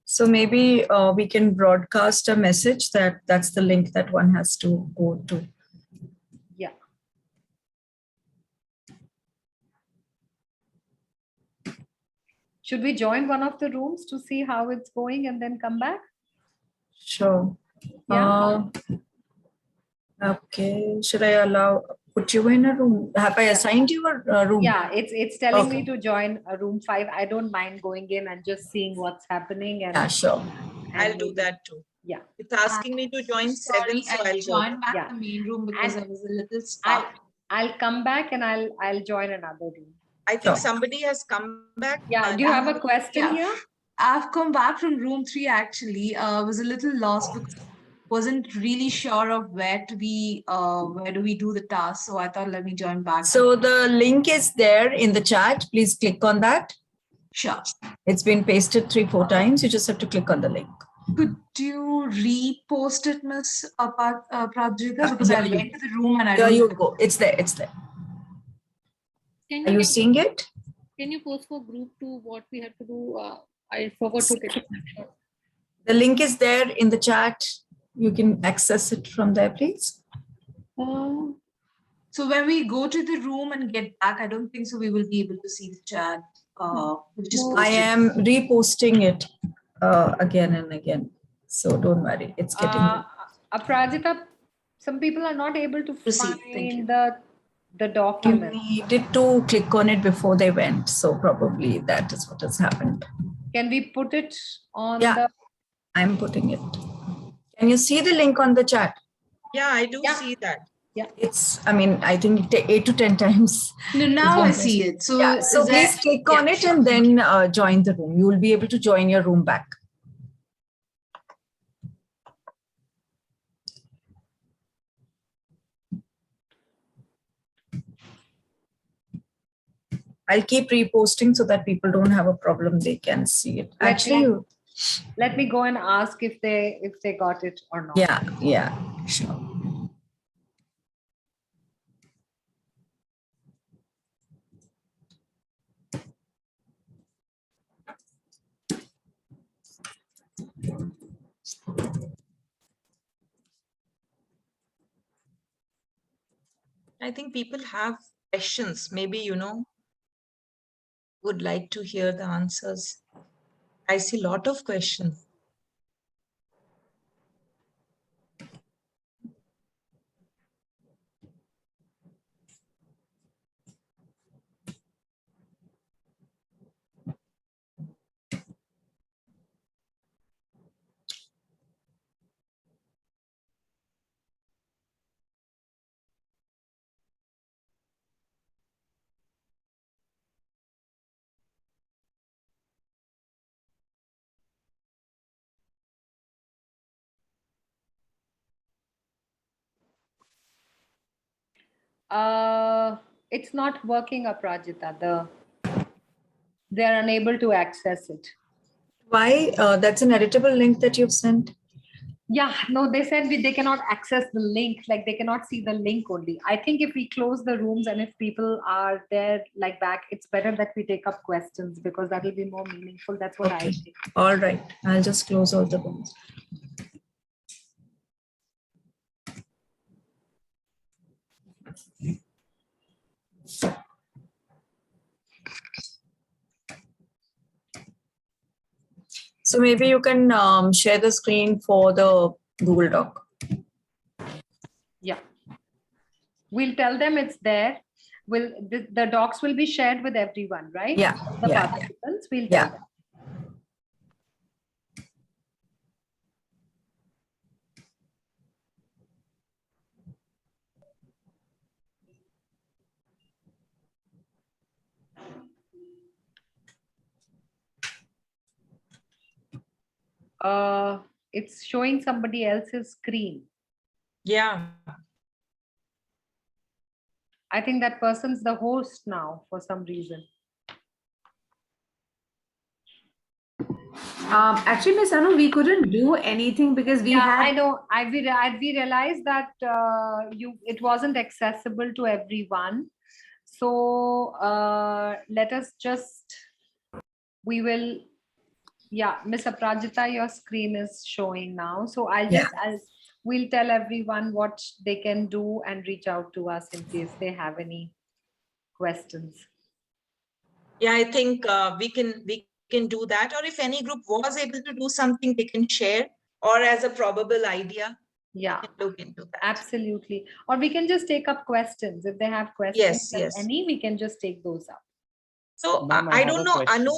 So maybe we can broadcast a message that's the link that one has to go to. Yeah. Should we join one of the rooms to see how it's going and then come back? Sure. Yeah. Okay. Should I put you in a room? Have I assigned you a room? Yeah, it's telling me to join a room 5. I don't mind going in and just seeing what's happening. And yeah, sure. I'll do that too. Yeah. It's asking me to join 7, so I'll join back Yeah. the main room because I was a little stuck. I'll come back and I'll join another room. I think somebody has come back. Yeah. Do you have a question here? I've come back from room 3 actually. Was a little lost because wasn't really sure of where do we do the task. So I thought let me join back. So the link is there in the chat. Please click on that. Sure. It's been pasted 3-4 times. You just have to click on the link. Could you repost it, Miss Prajita? Because I went to the room and I There you go. It's there. It's there. Are you seeing it? Can you post for group 2 what we have to do? I forgot to take a snapshot. The link is there in the chat. You can access it from there, please. So when we go to the room and get back, I don't think so we will be able to see the chat. I am reposting it again and again. So don't worry. It's getting Aprajita, some people are not able to find the document. We did to click on it before they went. So probably that is what has happened. Can we put it on I'm putting it. Can you see the link on the chat? Yeah, I do see that. Yeah. I think 8 to 10 times. No, now I see it. So, so please click on it and then join the room. You will be able to join your room back. I'll keep reposting so that people don't have a problem. They can see it. Actually, let me go and ask if they got it or not. Yeah, sure. I think people have questions. Maybe, would like to hear the answers. I see a lot of questions. It's not working, Aprajita. They are unable to access it. Why? That's an editable link that you've sent. Yeah, no, they said they cannot access the link, like they cannot see the link only. I think if we close the rooms and if people are there like back, it's better that we take up questions because that will be more meaningful. That's what I think. All right. I'll just close all the rooms. So maybe you can share the screen for the Google Doc. Yeah. We'll tell them it's there. The docs will be shared with everyone, right? Yeah. The participants, we'll tell them. It's showing somebody else's screen. Yeah. I think that person's the host now for some reason. Actually, Miss Anu, we couldn't do anything because we had. I know. We realized that it wasn't accessible to everyone. So let us just. We will. Yeah, Miss Aprajita, your screen is showing now. So we'll tell everyone what they can do and reach out to us in case they have any questions. Yeah, I think we can do that. Or if any group was able to do something, they can share or as a probable idea. Yeah, look into that. Absolutely. Or we can just take up questions. If they have questions, we can just take those up. So I don't know, Anu,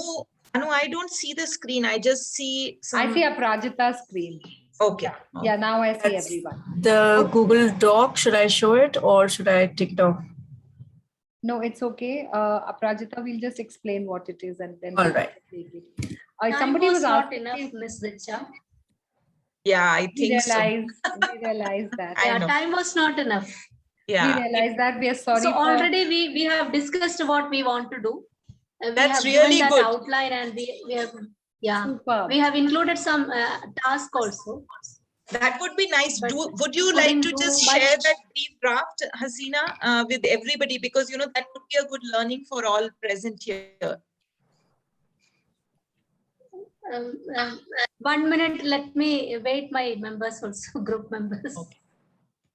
I don't see the screen. I just see I see Aprajita's screen. Okay. Yeah, now I see everyone. The Google Doc, should I show it or should I take it off? No, it's okay. Aprajita, we'll just explain what it is and then all right. Take it. Somebody was not enough, Miss Richa. Yeah, I think we realized that. Yeah, time was not enough. Yeah. We realized that. We are sorry. So already we have discussed what we want to do. That's really given that good. outline and we have Superb. we have included some task also. That would be nice. Would you like to just share that brief draft, Hasina, with everybody? Because, that would be a good learning for all present here. 1 minute, let me wait my members also, group members. Okay.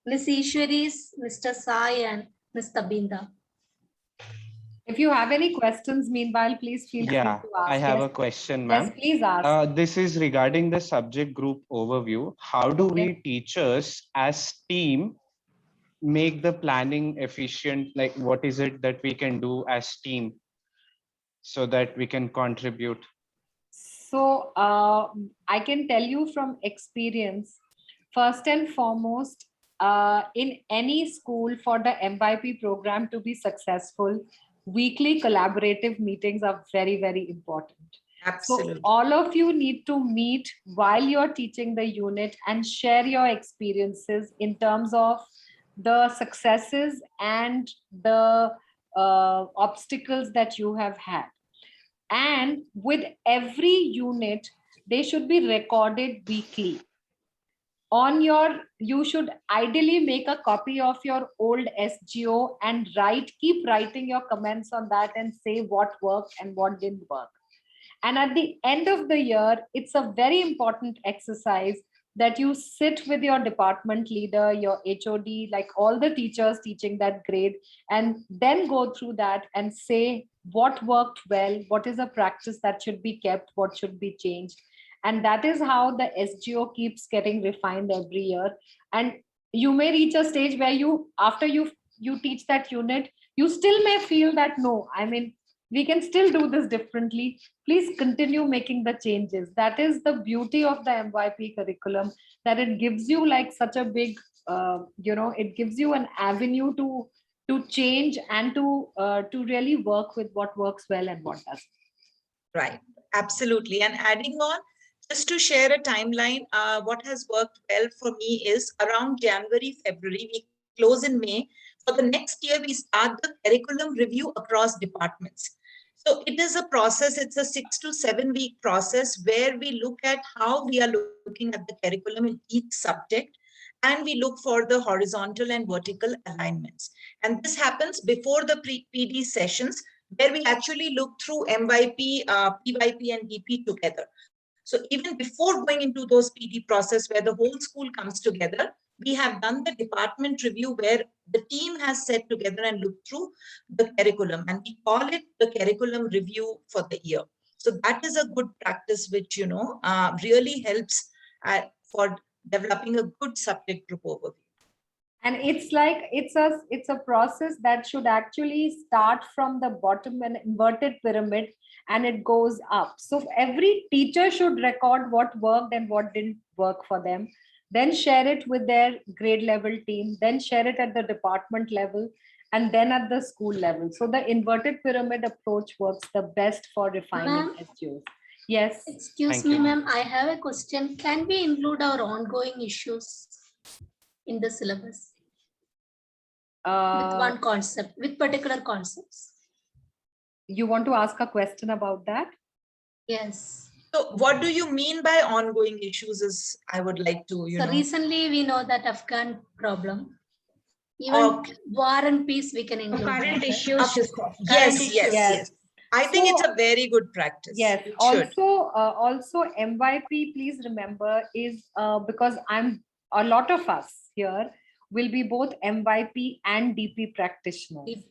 Ms. Ishwaris, Mr. Sai and Mr. Binda. If you have any questions, meanwhile, please feel free to ask. I have a question, ma'am. Yes, please ask. This is regarding the subject group overview. How do we teachers as team make the planning efficient? Like, what is it that we can do as team so that we can contribute? So I can tell you from experience, first and foremost, in any school for the MYP program to be successful, weekly collaborative meetings are very, very important. Absolutely. So all of you need to meet while you're teaching the unit and share your experiences in terms of the successes and the obstacles that you have had. And with every unit, they should be recorded weekly. You should ideally make a copy of your old SGO and keep writing your comments on that and say what worked and what didn't work. And at the end of the year, it's a very important exercise that you sit with your department leader, your HOD, like all the teachers teaching that grade, and then go through that and say what worked well, what is a practice that should be kept, what should be changed. And that is how the SGO keeps getting refined every year. And you may reach a stage where you, after you teach that unit, you still may feel that, no, I mean, we can still do this differently. Please continue making the changes. That is the beauty of the MYP curriculum, that it gives you like such a big, it gives you an avenue to change and to really work with what works well and what doesn't. Right, absolutely. And adding on, just to share a timeline, what has worked well for me is around January, February, we close in May. For the next year, we start the curriculum review across departments. So it is a process, it's a 6 to 7 week process where we look at how we are looking at the curriculum in each subject, and we look for the horizontal and vertical alignments. And this happens before the PD sessions, where we actually look through MYP, PYP, and DP together. So even before going into those PD process where the whole school comes together, we have done the department review where the team has sat together and looked through the curriculum, and we call it the curriculum review for the year. So that is a good practice which, really helps for developing a good subject group overview. And it's like, it's a process that should actually start from the bottom, an inverted pyramid, and it goes up. So every teacher should record what worked and what didn't work for them, then share it with their grade level team, then share it at the department level, and then at the school level. So the inverted pyramid approach works the best for refining SGOs. Yes. Excuse me, ma'am. I have a question. Can we include our ongoing issues in the syllabus? With one concept, with particular concepts. You want to ask a question about that? Yes. So what do you mean by ongoing issues is, I would like to, So recently we know that Afghan problem. Even war and peace we can include. Current issues. Yes. I think it's a very good practice. Yes. Also MYP, please remember, is because a lot of us here will be both MYP and DP practitioners.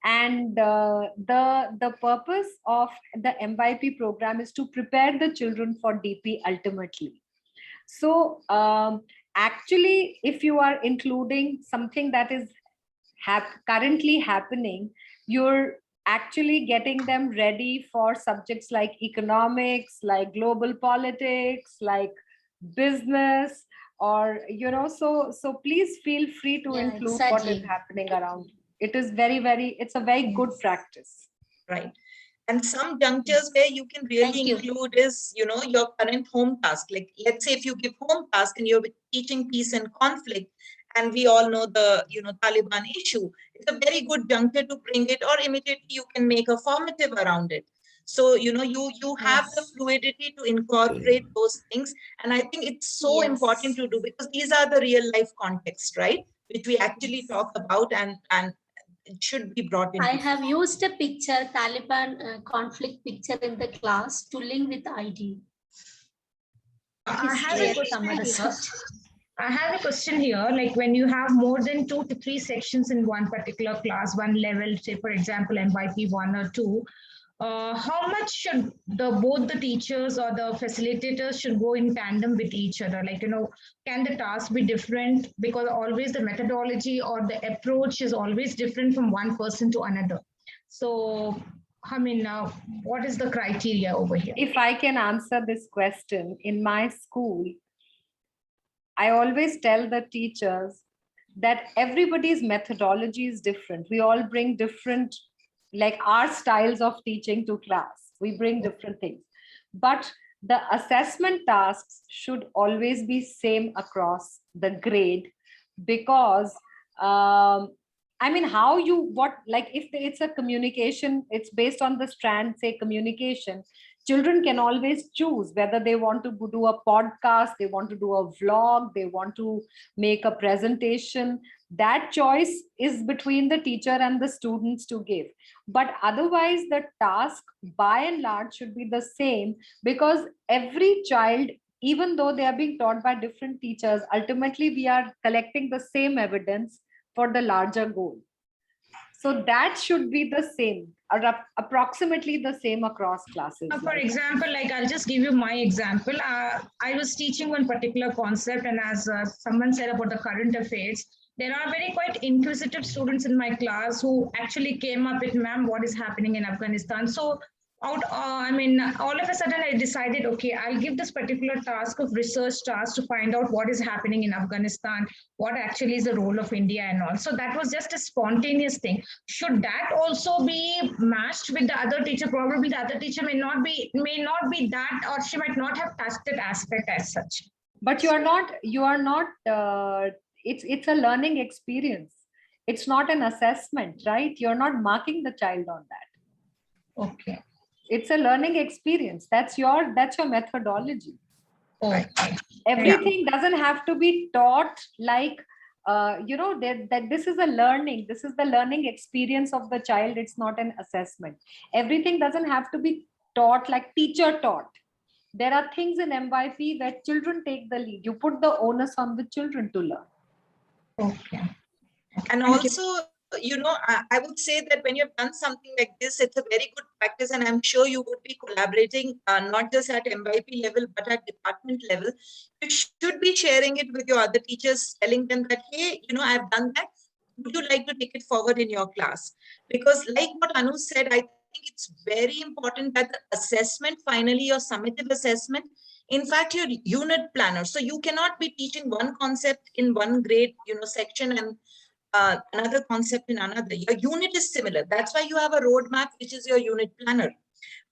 And the purpose of the MYP program is to prepare the children for DP ultimately. So actually, if you are including something that is currently happening, you're actually getting them ready for subjects like economics, like global politics, like business, or so please feel free to include what is happening around. It is it's a very good practice. Right. And some junctures where you can really include is, your current home task. Like, let's say if you give home task and you're teaching peace and conflict, and we all know the, Taliban issue, it's a very good juncture to bring it, or immediately you can make a formative around it. So, you have the fluidity to incorporate those things. And I think it's so important to do, because these are the real life context, right? Which we actually talk about and it should be brought in. I have used a picture, Taliban conflict picture in the class to link with ID. I have a question here. Like when you have more than 2 to 3 sections in one particular class, one level, say for example, MYP 1 or 2, how much should both the teachers or the facilitators should go in tandem with each other? Like, can the task be different? Because always the methodology or the approach is always different from one person to another. So, I mean, what is the criteria over here? If I can answer this question, in my school, I always tell the teachers that everybody's methodology is different. We all bring different, like our styles of teaching to class. We bring different things. But the assessment tasks should always be same across the grade, because if it's a communication, it's based on the strand, say communication. Children can always choose whether they want to do a podcast, they want to do a vlog, they want to make a presentation. That choice is between the teacher and the students to give. But otherwise, the task by and large should be the same, because every child, even though they are being taught by different teachers, ultimately we are collecting the same evidence for the larger goal. So that should be the same, or approximately the same across classes. For example, like I'll just give you my example. I was teaching one particular concept, and as someone said about the current affairs, there are very quite inquisitive students in my class who actually came up with, ma'am, what is happening in Afghanistan? So all of a sudden I decided, okay, I'll give this particular task of research task to find out what is happening in Afghanistan, what actually is the role of India and all. So that was just a spontaneous thing. Should that also be matched with the other teacher? Probably the other teacher may not be that, or she might not have touched that aspect as such. But you are not, it's a learning experience. It's not an assessment, right? You're not marking the child on that. Okay. It's a learning experience. That's your methodology. Okay. Everything doesn't have to be taught like, that this is a learning. This is the learning experience of the child. It's not an assessment. Everything doesn't have to be taught like teacher taught. There are things in MYP where children take the lead. You put the onus on the children to learn. Okay. And also, I would say that when you've done something like this, it's a very good practice, and I'm sure you would be collaborating not just at MYP level, but at department level. You should be sharing it with your other teachers, telling them that, hey, I've done that. Would you like to take it forward in your class? Because like what Anu said, I think it's very important that the assessment, finally your summative assessment, in fact, your unit planner. So you cannot be teaching one concept in one grade, section and another concept in another. Your unit is similar. That's why you have a roadmap, which is your unit planner.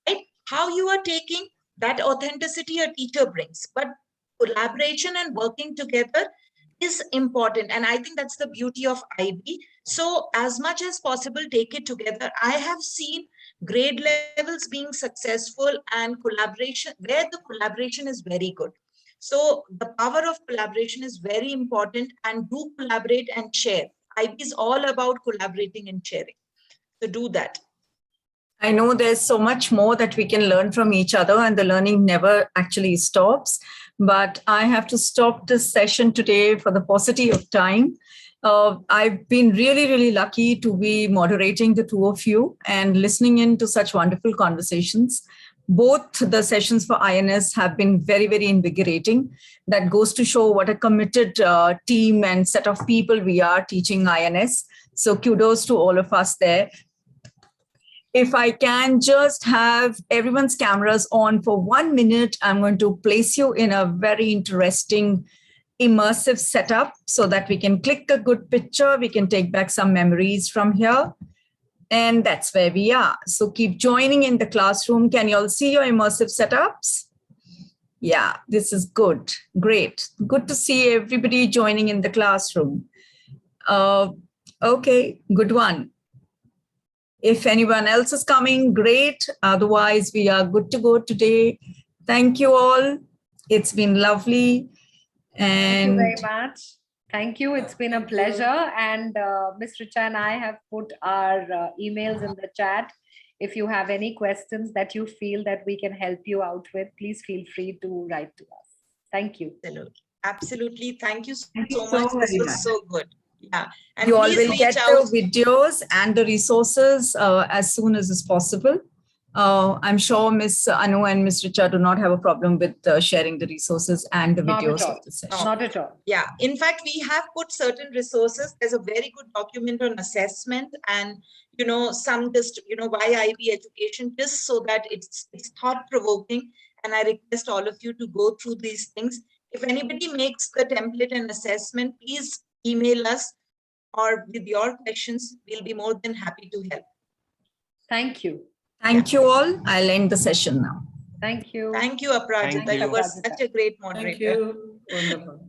Right? How you are taking that authenticity a teacher brings, but collaboration and working together is important. And I think that's the beauty of IB. So as much as possible, take it together. I have seen grade levels being successful and collaboration, where the collaboration is very good. So the power of collaboration is very important, and do collaborate and share. IB is all about collaborating and sharing. So do that. I know there's so much more that we can learn from each other, and the learning never actually stops. But I have to stop this session today for the paucity of time. I've been really, really lucky to be moderating the two of you and listening in to such wonderful conversations. Both the sessions for INS have been very, very invigorating. That goes to show what a committed team and set of people we are teaching INS. So kudos to all of us there. If I can just have everyone's cameras on for 1 minute, I'm going to place you in a very interesting immersive setup so that we can click a good picture. We can take back some memories from here. And that's where we are. So keep joining in the classroom. Can you all see your immersive setups? Yeah, this is good. Great. Good to see everybody joining in the classroom. Okay, good one. If anyone else is coming, great. Otherwise, we are good to go today. Thank you all. It's been lovely. And thank you very much. Thank you. It's been a pleasure. And Ms. Richa and I have put our emails in the chat. If you have any questions that you feel that we can help you out with, please feel free to write to us. Thank you. Absolutely. Thank you so much. This was so good. Yeah. And you all will get the videos and the resources as soon as is possible. I'm sure Ms. Anu and Ms. Richa do not have a problem with sharing the resources and the videos of the session. Not at all. Yeah. In fact, we have put certain resources. There's a very good document on assessment and, some just, why IB education, just so that it's thought-provoking. And I request all of you to go through these things. If anybody makes the template and assessment, please email us, or with your questions, we'll be more than happy to help. Thank you. Thank you all. I'll end the session now. Thank you. Thank you, Aparajita. You were such a great moderator. Thank you. Wonderful.